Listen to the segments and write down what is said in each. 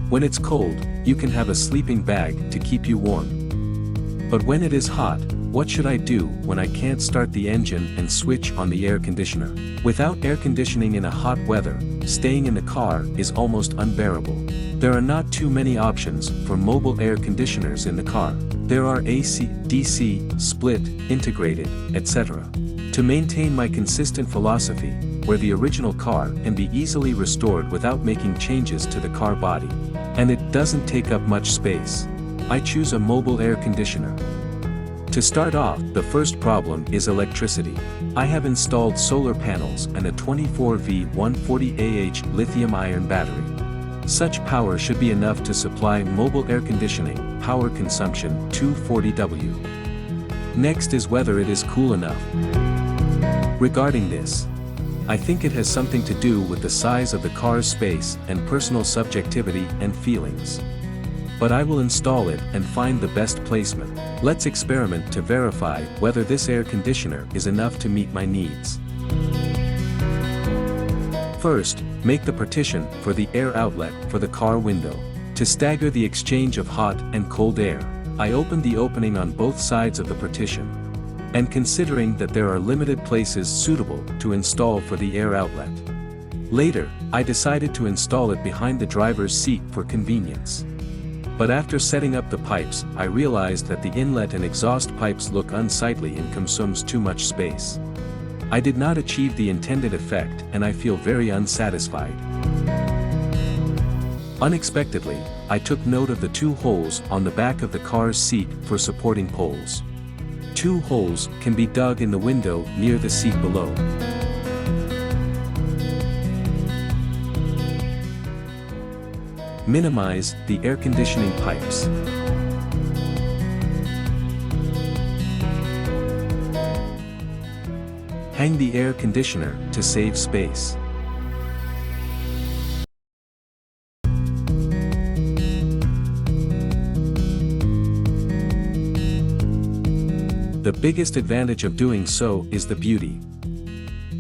When it's cold, you can have a sleeping bag to keep you warm. But when it is hot, what should I do when I can't start the engine and switch on the air conditioner? Without air conditioning in a hot weather, staying in the car is almost unbearable. There are not too many options for mobile air conditioners in the car. There are AC, DC, split, integrated, etc. To maintain my consistent philosophy, where the original car can be easily restored without making changes to the car body, and it doesn't take up much space, I choose a mobile air conditioner. To start off, the first problem is electricity. I have installed solar panels and a 24V140Ah lithium-ion battery. Such power should be enough to supply mobile air conditioning, power consumption 240W. Next is whether it is cool enough. Regarding this, I think it has something to do with the size of the car's space and personal subjectivity and feelings. But I will install it and find the best placement. Let's experiment to verify whether this air conditioner is enough to meet my needs. First, make the partition for the air outlet for the car window. To stagger the exchange of hot and cold air, I opened the opening on both sides of the partition. And considering that there are limited places suitable to install for the air outlet, later, I decided to install it behind the driver's seat for convenience. But after setting up the pipes, I realized that the inlet and exhaust pipes look unsightly and consumes too much space. I did not achieve the intended effect and I feel very unsatisfied. Unexpectedly, I took note of the 2 holes on the back of the car's seat for supporting poles. 2 holes can be dug in the window near the seat below. Minimize the air conditioning pipes. Hang the air conditioner to save space. The biggest advantage of doing so is the beauty.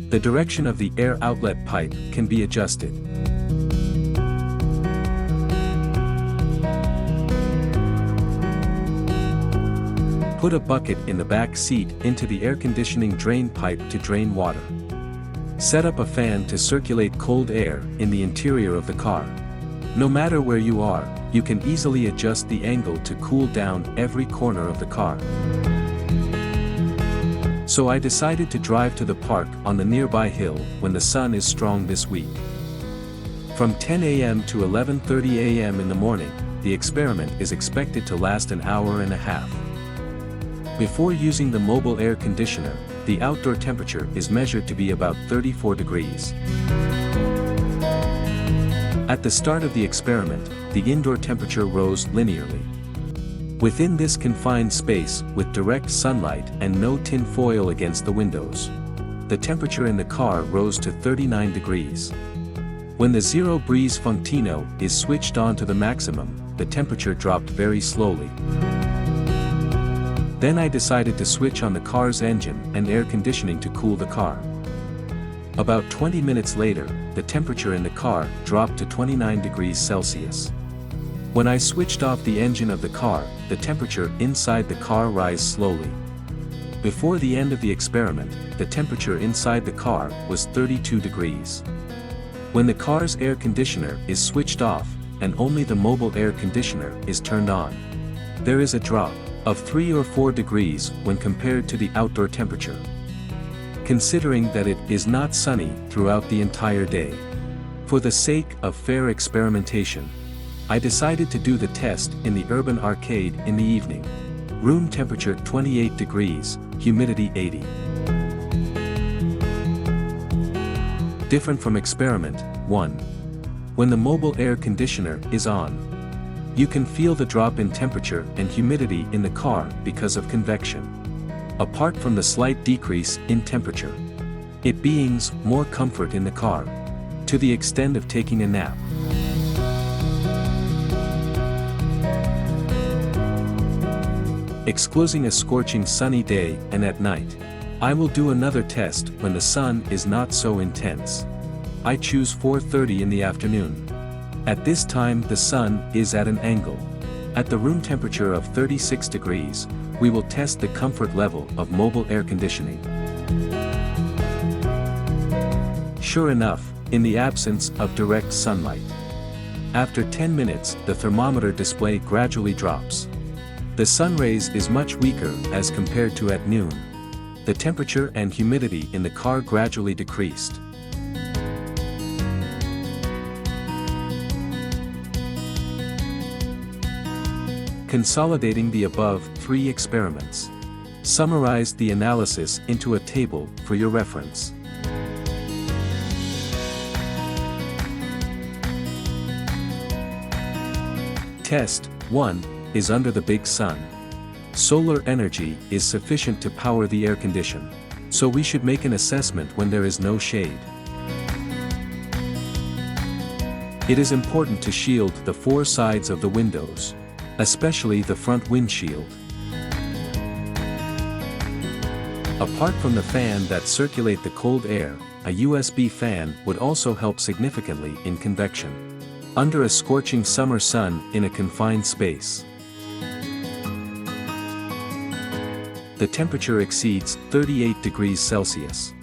The direction of the air outlet pipe can be adjusted. Put a bucket in the back seat into the air conditioning drain pipe to drain water. Set up a fan to circulate cold air in the interior of the car. No matter where you are, you can easily adjust the angle to cool down every corner of the car. So I decided to drive to the park on the nearby hill when the sun is strong this week. From 10 a.m. to 11:30 a.m. in the morning, the experiment is expected to last an hour and a half. Before using the mobile air conditioner, the outdoor temperature is measured to be about 34 degrees. At the start of the experiment, the indoor temperature rose linearly. Within this confined space, with direct sunlight and no tin foil against the windows, the temperature in the car rose to 39 degrees. When the zero breeze functino is switched on to the maximum, the temperature dropped very slowly. Then I decided to switch on the car's engine and air conditioning to cool the car. About 20 minutes later, the temperature in the car dropped to 29 degrees Celsius. When I switched off the engine of the car, the temperature inside the car rose slowly. Before the end of the experiment, the temperature inside the car was 32 degrees. When the car's air conditioner is switched off, and only the mobile air conditioner is turned on, there is a drop of 3 or 4 degrees when compared to the outdoor temperature. Considering that it is not sunny throughout the entire day, for the sake of fair experimentation, I decided to do the test in the urban arcade in the evening. Room temperature 28 degrees, humidity 80. Different from experiment 1. When the mobile air conditioner is on, you can feel the drop in temperature and humidity in the car because of convection. Apart from the slight decrease in temperature, it brings more comfort in the car, to the extent of taking a nap. Excluding a scorching sunny day and at night, I will do another test when the sun is not so intense. I choose 4:30 in the afternoon. At this time the sun is at an angle. At the room temperature of 36 degrees, we will test the comfort level of mobile air conditioning. Sure enough, in the absence of direct sunlight. After 10 minutes, the thermometer display gradually drops. The sun rays is much weaker as compared to at noon. The temperature and humidity in the car gradually decreased. Consolidating the above 3 experiments. Summarized the analysis into a table for your reference. Test 1 is under the big sun. Solar energy is sufficient to power the air condition, so we should make an assessment when there is no shade. It is important to shield the 4 sides of the windows, especially the front windshield. Apart from the fan that circulate the cold air, a USB fan would also help significantly in convection. Under a scorching summer sun in a confined space, the temperature exceeds 38 degrees Celsius.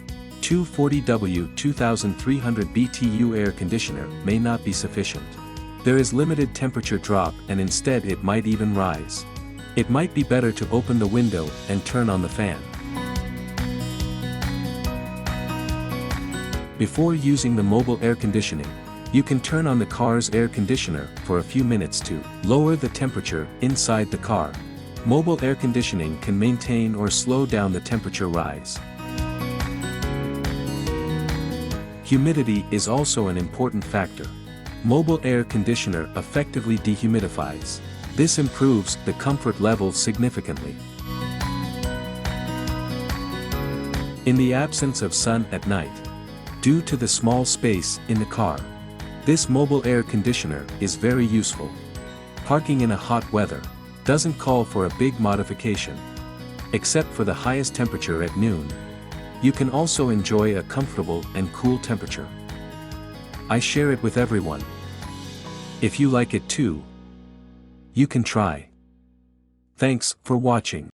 𝗃𝗲𝘃𝗶𝗴 2300 BTU air conditioner may not be sufficient. There is limited temperature drop and instead it might even rise. It might be better to open the window and turn on the fan. Before using the mobile air conditioning, you can turn on the car's air conditioner for a few minutes to lower the temperature inside the car. Mobile air conditioning can maintain or slow down the temperature rise. Humidity is also an important factor. Mobile air conditioner effectively dehumidifies. This improves the comfort level significantly. In the absence of sun at night, due to the small space in the car, this mobile air conditioner is very useful. Parking in a hot weather doesn't call for a big modification. Except for the highest temperature at noon, you can also enjoy a comfortable and cool temperature. I share it with everyone. If you like it too, you can try. Thanks for watching.